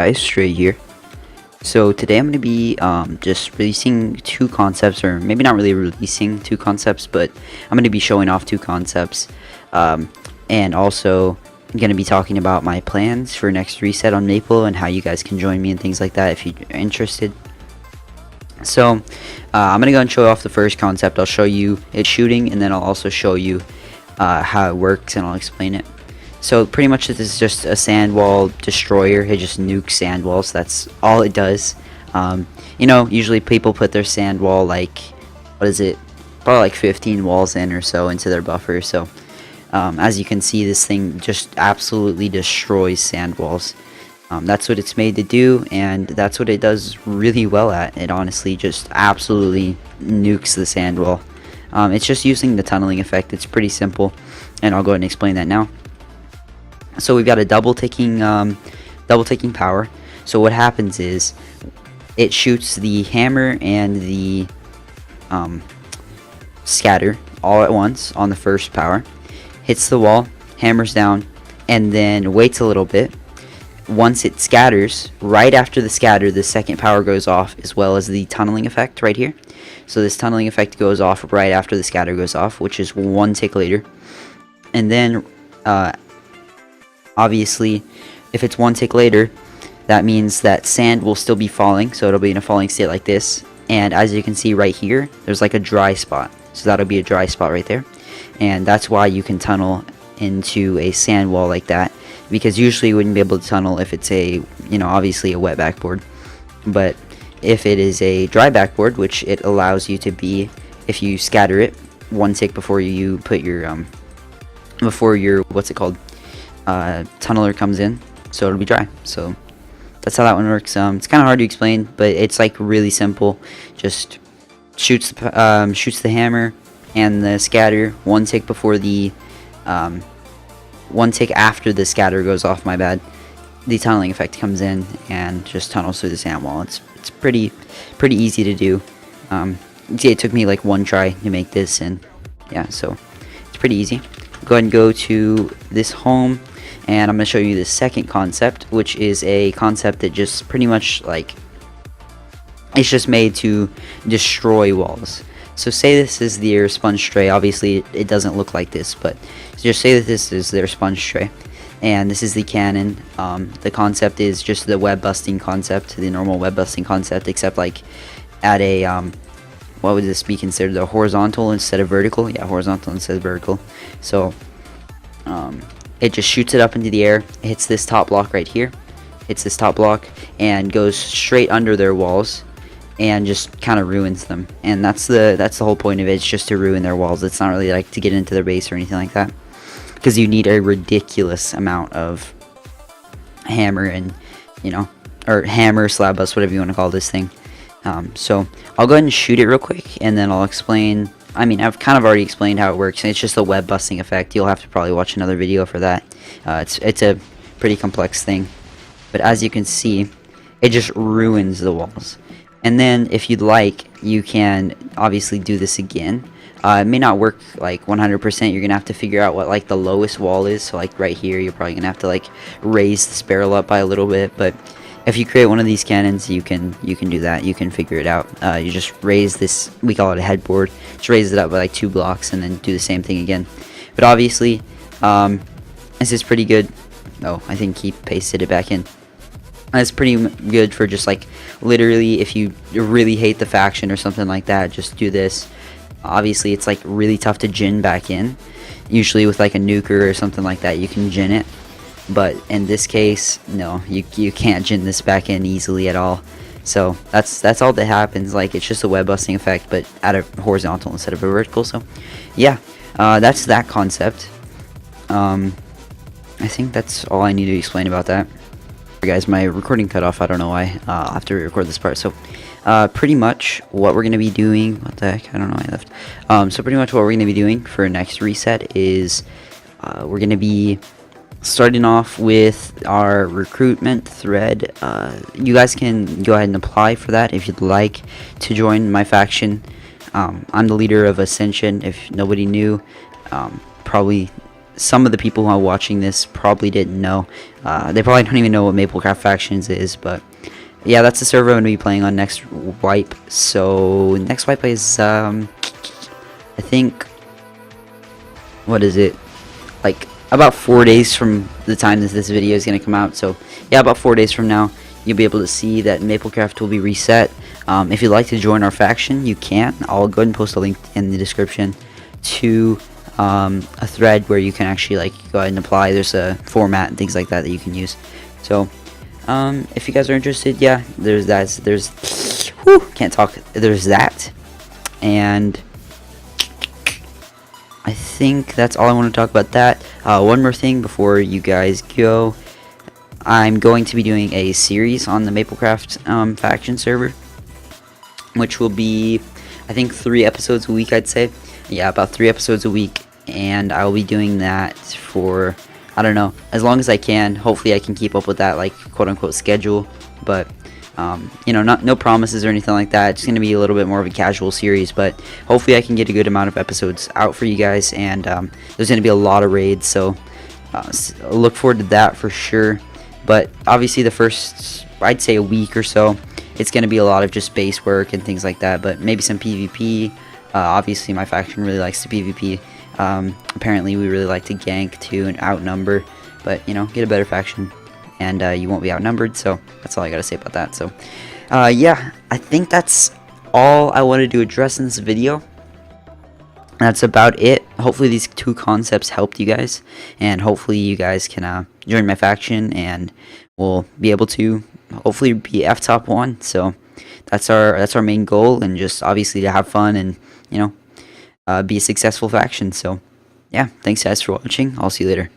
Guys, straight here. So today I'm going to be just releasing two concepts, or maybe not really releasing two concepts, but I'm going to be showing off two concepts, and also going to be talking about my plans for next reset on Maple and how you guys can join me and things like that if you're interested. So I'm going to go and show off the first concept. I'll show you it shooting, and then I'll also show you how it works, and I'll explain it. So pretty much this is just a sand wall destroyer. It just nukes sand walls. That's all it does. You know, usually people put their sand wall like, what is it? Probably like 15 walls in or so into their buffer. So as you can see, this thing just absolutely destroys sand walls. That's what it's made to do, and that's what it does really well at. It honestly just absolutely nukes the sand wall. It's just using the tunneling effect. It's pretty simple, and I'll go ahead and explain that now. So we've got a double ticking power. So what happens is it shoots the hammer and the scatter all at once on the first power, hits the wall, hammers down, and then waits a little bit. Once it scatters, right after the scatter, the second power goes off, as well as the tunneling effect right here. So this tunneling effect goes off right after the scatter goes off, which is 1 tick later. And then obviously, if it's 1 tick later, that means that sand will still be falling, so it'll be in a falling state like this. And as you can see right here, there's like a dry spot, so that'll be a dry spot right there. And that's why you can tunnel into a sand wall like that, because usually you wouldn't be able to tunnel if it's a, you know, obviously a wet backboard. But if it is a dry backboard, which it allows you to be, if you scatter it 1 tick before you put your what's it called, tunneler comes in, so it'll be dry. So that's how that one works. It's kind of hard to explain, but it's like really simple. Just shoots the hammer and the scatter 1 tick before the 1 tick after the scatter goes off, my bad. The tunneling effect comes in and just tunnels through the sand wall. It's pretty easy to do. It took me like 1 try to make this, and yeah, so it's pretty easy. Go ahead and go to this home, and I'm going to show you the second concept, which is a concept that just pretty much like, it's just made to destroy walls. So say this is their sponge tray. Obviously it doesn't look like this, but just say that this is their sponge tray, and this is the cannon. The concept is just the web busting concept, the normal web busting concept, except like at a what would this be considered, a horizontal instead of vertical? Yeah, horizontal instead of vertical. So it just shoots it up into the air, hits this top block right here, hits this top block, and goes straight under their walls and just kind of ruins them. And that's the whole point of it. It's just to ruin their walls. It's not really like to get into their base or anything like that, because you need a ridiculous amount of hammer and, you know, or hammer, slab bus, whatever you want to call this thing. So I'll go ahead and shoot it real quick, and then I'll explain. I mean, I've kind of already explained how it works. It's just a web busting effect. You'll have to probably watch another video for that. It's a pretty complex thing, but as you can see, it just ruins the walls. And then if you'd like, you can obviously do this again. It may not work like 100%. You're gonna have to figure out what like the lowest wall is. So like right here, you're probably gonna have to like raise this barrel up by a little bit. But if you create one of these cannons, you can do that. You can figure it out. You just raise this, we call it a headboard. Just raise it up by like 2 blocks, and then do the same thing again. But obviously, this is pretty good. Oh, I think he pasted it back in. That's pretty good for just like literally if you really hate the faction or something like that, just do this. Obviously it's like really tough to gin back in. Usually with like a nuker or something like that, you can gin it, but in this case, no, you can't gin this back in easily at all. So that's all that happens. Like, it's just a web busting effect, but at a horizontal instead of a vertical. So yeah, that's that concept. I think that's all I need to explain about that. Guys, my recording cut off. I don't know why. I'll have to re-record this part. So pretty much what we're going to be doing, what the heck, I don't know why I left. So pretty much what we're going to be doing for next reset is we're going to be starting off with our recruitment thread. You guys can go ahead and apply for that if you'd like to join my faction. I'm the leader of Ascension, if nobody knew. Probably some of the people who are watching this probably didn't know. They probably don't even know what Maplecraft Factions is, but yeah, that's the server I'm going to be playing on next wipe. So next wipe is I think, what is it, like about 4 days from the time that this video is going to come out. So yeah, about 4 days from now you'll be able to see that Maplecraft will be reset. If you'd like to join our faction, you can. I'll go ahead and post a link in the description to a thread where you can actually like go ahead and apply. There's a format and things like that that you can use. So if you guys are interested, yeah, there's that. Can't talk. There's that, and I think that's all I want to talk about that. One more thing before you guys go. I'm going to be doing a series on the Maplecraft faction server, which will be, I think, 3 episodes a week, I'd say. Yeah, about 3 episodes a week, and I'll be doing that for, I don't know, as long as I can. Hopefully I can keep up with that, like, quote-unquote schedule, but you know, no promises or anything like that. It's going to be a little bit more of a casual series, but hopefully I can get a good amount of episodes out for you guys, and there's going to be a lot of raids, so look forward to that for sure. But obviously the first, I'd say, a week or so, it's going to be a lot of just base work and things like that, but maybe some PvP. Obviously my faction really likes to PvP. Apparently we really like to gank too and outnumber, but you know, get a better faction and you won't be outnumbered. So that's all I gotta say about that. So yeah, I think that's all I wanted to address in this video. That's about it. Hopefully these 2 concepts helped you guys, and hopefully you guys can join my faction and we'll be able to hopefully be F-top 1. So that's our main goal, and just obviously to have fun and, you know, be a successful faction. So yeah, thanks guys for watching. I'll see you later.